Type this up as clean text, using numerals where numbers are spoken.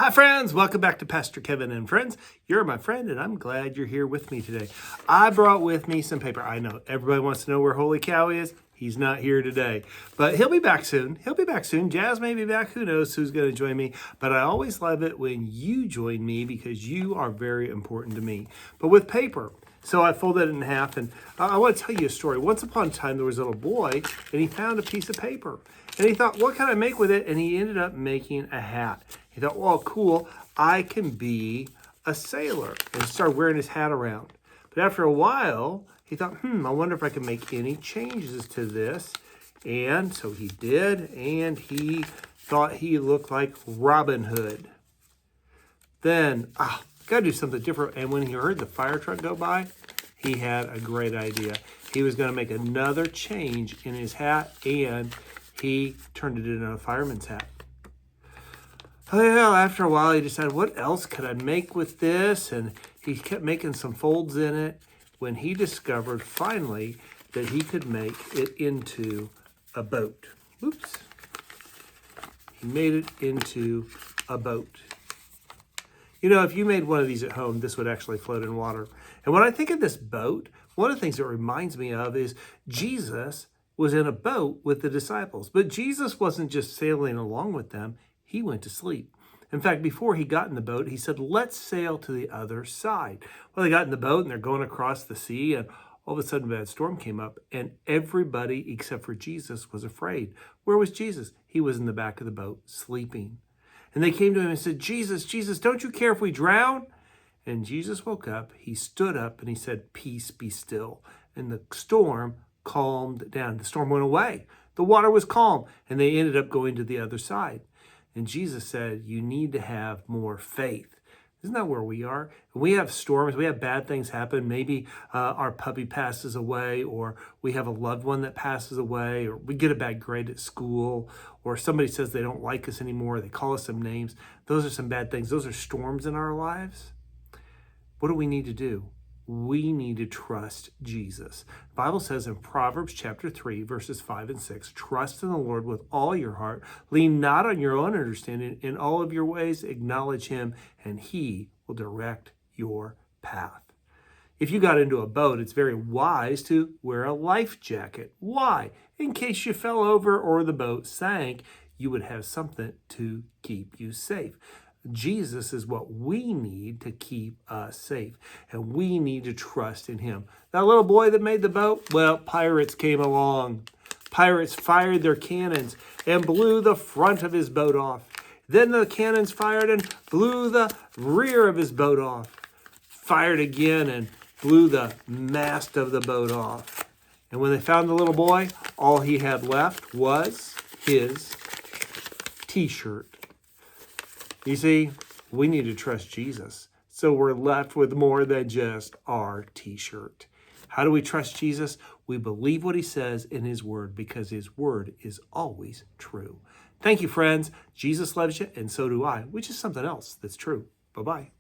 Hi friends, welcome back to Pastor Kevin and Friends. You're my friend and I'm glad you're here with me today. I brought with me some paper. I know everybody wants to know where Holy Cow is. He's not here today, but he'll be back soon. Jazz may be back. Who knows who's going to join me, but I always love it when you join me because you are very important to me. But with paper, so I folded it in half, and I want to tell you a story. Once upon a time, there was a little boy, and he found a piece of paper. And he thought, what can I make with it? And he ended up making a hat. He thought, well, cool, I can be a sailor. And started wearing his hat around. But after a while, he thought, I wonder if I can make any changes to this. And so he did, and he thought he looked like Robin Hood. Then, gotta do something different. And when he heard the fire truck go by, he had a great idea. He was gonna make another change in his hat, and he turned it into a fireman's hat. Well, after a while, he decided, what else could I make with this? And he kept making some folds in it when he discovered finally that he could make it into a boat. Oops. He made it into a boat. You know, if you made one of these at home, this would actually float in water. And when I think of this boat, one of the things it reminds me of is Jesus was in a boat with the disciples. But Jesus wasn't just sailing along with them. He went to sleep. In fact, before he got in the boat, he said, let's sail to the other side. Well, they got in the boat and they're going across the sea, and all of a sudden a bad storm came up, and everybody except for Jesus was afraid. Where was Jesus? He was in the back of the boat sleeping. And they came to him and said, Jesus, don't you care if we drown? And Jesus woke up, he stood up, and he said, peace, be still. And the storm calmed down. The storm went away. The water was calm, and they ended up going to the other side. And Jesus said, you need to have more faith. Isn't that where we are? We have storms. We have bad things happen. Maybe our puppy passes away, or we have a loved one that passes away, or we get a bad grade at school, or somebody says they don't like us anymore. They call us some names. Those are some bad things. Those are storms in our lives. What do we need to do? We need to trust Jesus. The Bible says in Proverbs chapter 3, verses 5 and 6, trust in the Lord with all your heart. Lean not on your own understanding. In all of your ways, acknowledge him, and he will direct your path. If you got into a boat, it's very wise to wear a life jacket. Why? In case you fell over or the boat sank, you would have something to keep you safe. Jesus is what we need to keep us safe, and we need to trust in him. That little boy that made the boat, well, pirates came along. Pirates fired their cannons and blew the front of his boat off. Then the cannons fired and blew the rear of his boat off. Fired again and blew the mast of the boat off. And when they found the little boy, all he had left was his t-shirt. You see, we need to trust Jesus, so we're left with more than just our t-shirt. How do we trust Jesus? We believe what he says in his word, because his word is always true. Thank you, friends. Jesus loves you, and so do I, which is something else that's true. Bye-bye.